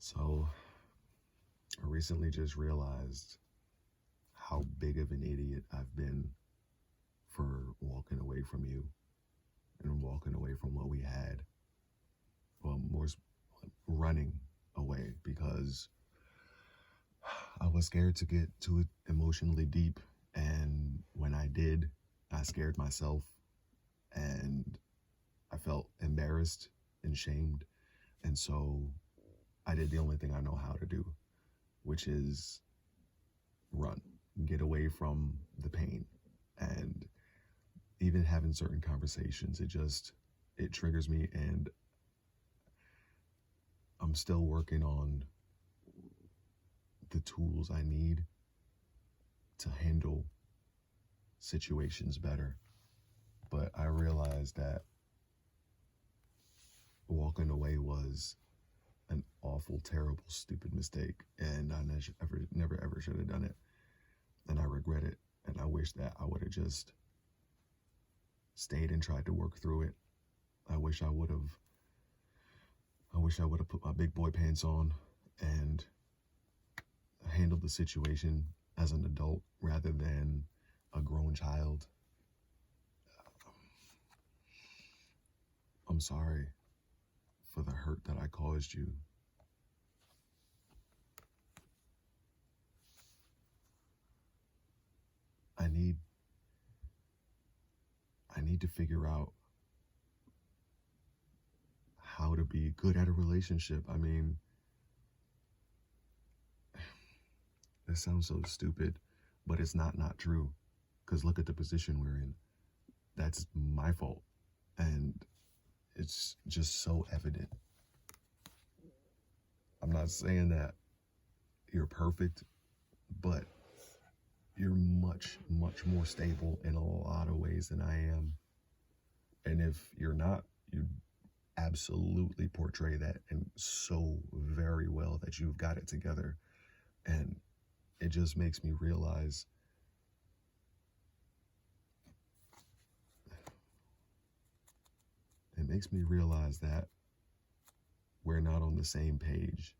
So, I recently just realized how big of an idiot I've been for walking away from you and walking away from what we had. Well, running away because I was scared to get too emotionally deep. And when I did, I scared myself and I felt embarrassed and shamed. And so I did the only thing I know how to do, which is run, get away from the pain. And even having certain conversations, it triggers me, and I'm still working on the tools I need to handle situations better. But I realized that walking away was an awful, terrible, stupid mistake, and I never ever should have done it. And I regret it, and I wish that I would have just stayed and tried to work through it. I wish I would have put my big boy pants on and handled the situation as an adult rather than a grown child. I'm sorry for the hurt that I caused you. I need to figure out how to be good at a relationship. I mean, this sounds so stupid, but it's not true. Because look at the position we're in. That's my fault. And it's just so evident. I'm not saying that you're perfect, but you're much, much more stable in a lot of ways than I am. And if you're not, you absolutely portray that and so very well that you've got it together. And it just makes me realize that we're not on the same page.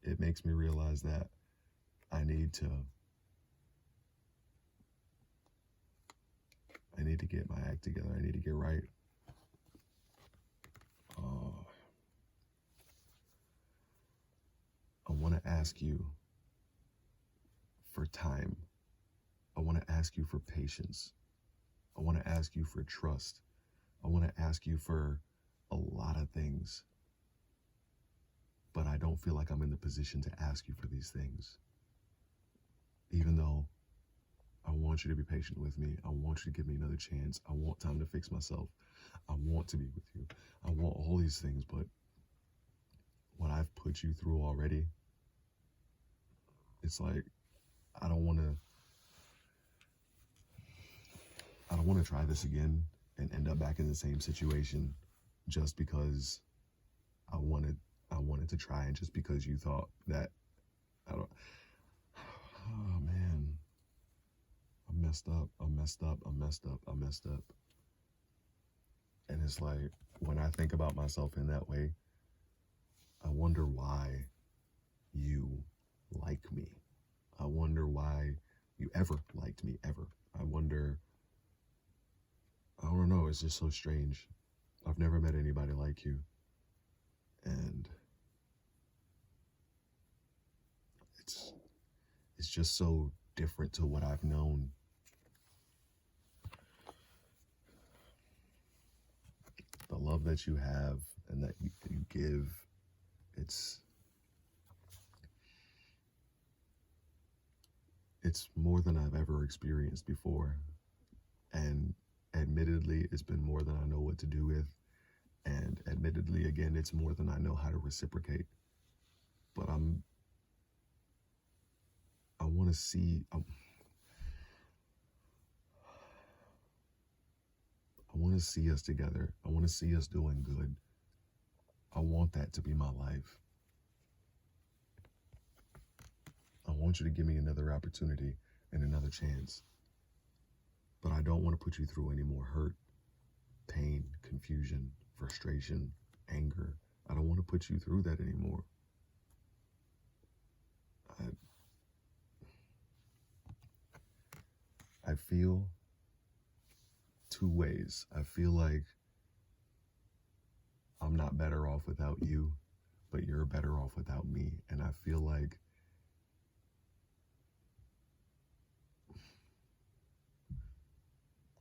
It makes me realize that I need to get my act together. I need to get right. I want to ask you for time. I want to ask you for patience. I want to ask you for trust. I want to ask you for a lot of things. But I don't feel like I'm in the position to ask you for these things. Even though I want you to be patient with me. I want you to give me another chance. I want time to fix myself. I want to be with you. I want all these things, but what I've put you through already, it's like I don't want to try this again and end up back in the same situation just because I wanted to try, and just because you thought that oh man, I messed up. And it's like, when I think about myself in that way, I wonder why you like me. I wonder why you ever liked me, ever. I don't know, it's just so strange. I've never met anybody like you. And it's just so different to what I've known. The love that you have and that you give, it's more than I've ever experienced before. And admittedly, it's been more than I know what to do with. And admittedly, again, it's more than I know how to reciprocate. But I want to see, I want to see us together. I want to see us doing good. I want that to be my life. I want you to give me another opportunity and another chance. But I don't want to put you through any more hurt, pain, confusion, frustration, anger, I don't want to put you through that anymore. I feel two ways. I feel like I'm not better off without you, but you're better off without me. And I feel like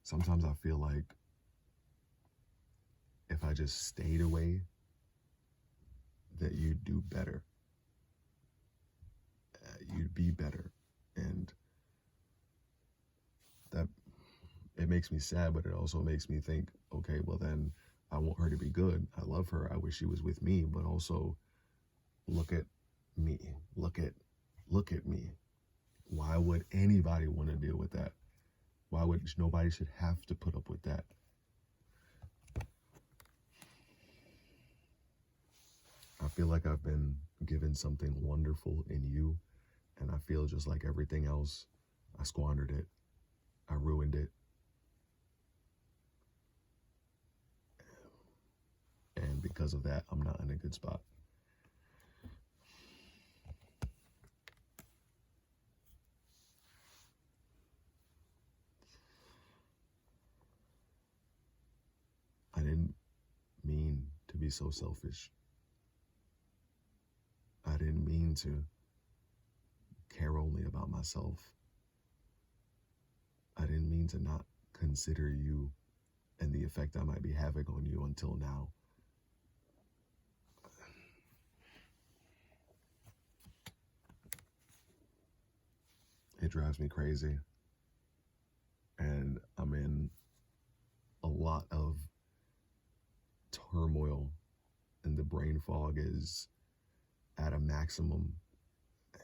sometimes I feel like if I just stayed away, that you'd do better. You'd be better. And that, it makes me sad, but it also makes me think, okay, well then I want her to be good. I love her. I wish she was with me, but also look at me. Look at me. Why would anybody want to deal with that? Why would nobody should have to put up with that? I feel like I've been given something wonderful in you, and I feel just like everything else, I squandered it. I ruined it. And because of that, I'm not in a good spot. I didn't mean to be so selfish. I didn't mean to care only about myself. I didn't mean to not consider you and the effect I might be having on you until now. It drives me crazy. And I'm in a lot of turmoil, and the brain fog is at a maximum. And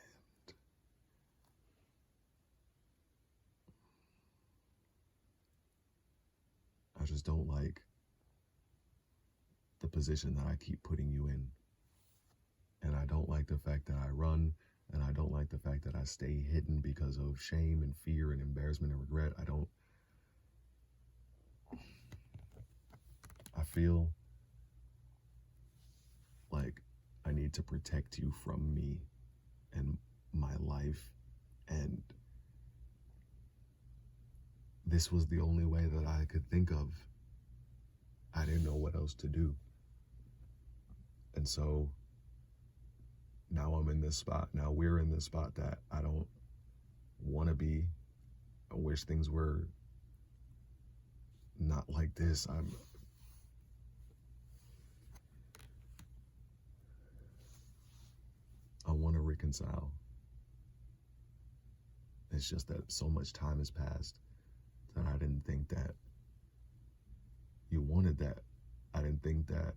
I just don't like the position that I keep putting you in. And I don't like the fact that I run, and I don't like the fact that I stay hidden because of shame and fear and embarrassment and regret. I feel like I need to protect you from me and my life, and this was the only way that I could think of. I didn't know what else to do. And so now I'm in this spot. Now we're in this spot that I don't want to be. I wish things were not like this. I want to reconcile. It's just that so much time has passed that I didn't think that you wanted that. I didn't think that.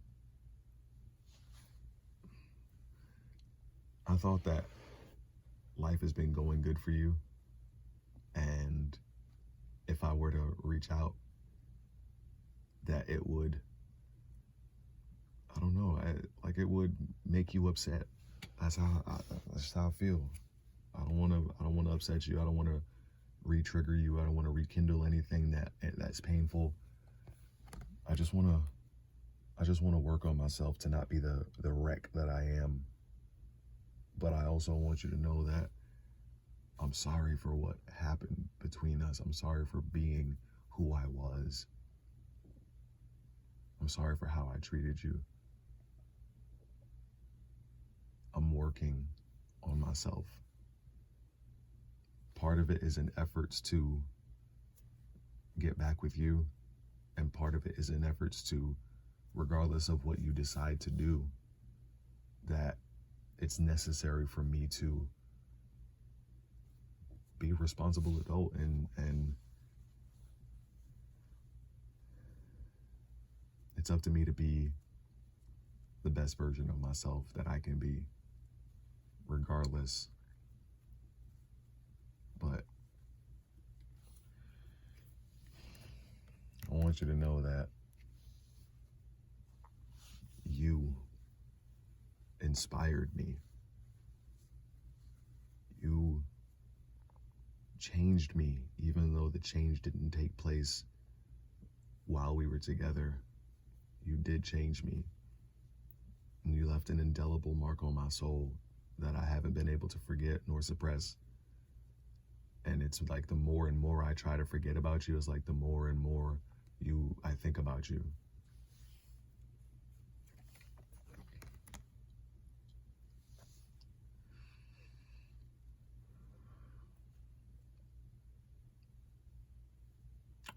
I thought that life has been going good for you, and if I were to reach out, that it would, I don't know, like it would make you upset. That's how I feel. I don't want to upset you. I don't want to re-trigger you. I don't want to rekindle anything that's painful. I just want to work on myself to not be the wreck that I am. But I also want you to know that I'm sorry for what happened between us. I'm sorry for being who I was. I'm sorry for how I treated you. I'm working on myself. Part of it is in efforts to get back with you, and part of it is in efforts to, regardless of what you decide to do, that it's necessary for me to be a responsible adult and it's up to me to be the best version of myself that I can be, regardless. But I want you to know that you inspired me. You changed me, even though the change didn't take place while we were together. You did change me. And you left an indelible mark on my soul that I haven't been able to forget nor suppress. And it's like the more and more I try to forget about you, it's like the more and more I think about you.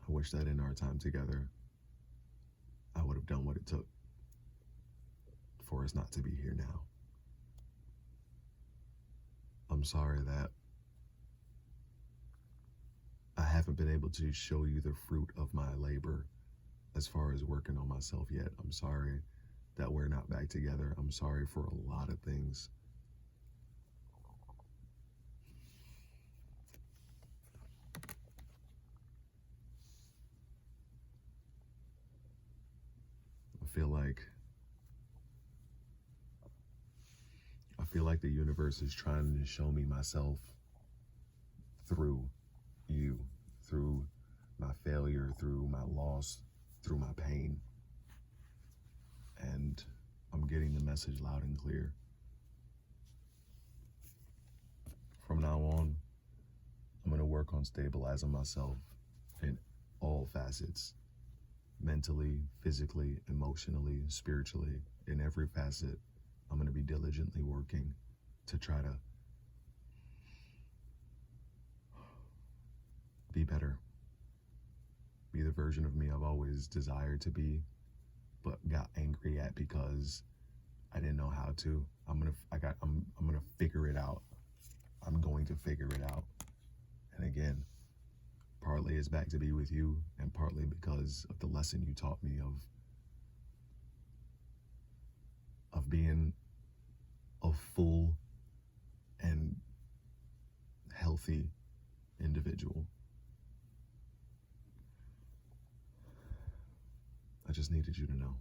I wish that in our time together, I would have done what it took for us not to be here now. I'm sorry that I haven't been able to show you the fruit of my labor as far as working on myself yet. I'm sorry that we're not back together. I'm sorry for a lot of things. I feel like the universe is trying to show me myself through you, through my failure, through my loss, through my pain. And I'm getting the message loud and clear. From now on, I'm going to work on stabilizing myself in all facets. Mentally, physically, emotionally, spiritually, in every facet. I'm going to be diligently working to try to be better. Be the version of me I've always desired to be, but got angry at because I didn't know how to. I'm gonna figure it out. I'm going to figure it out. And again, partly it's back to be with you, and partly because of the lesson you taught me of being a full and healthy individual. I just needed you to know.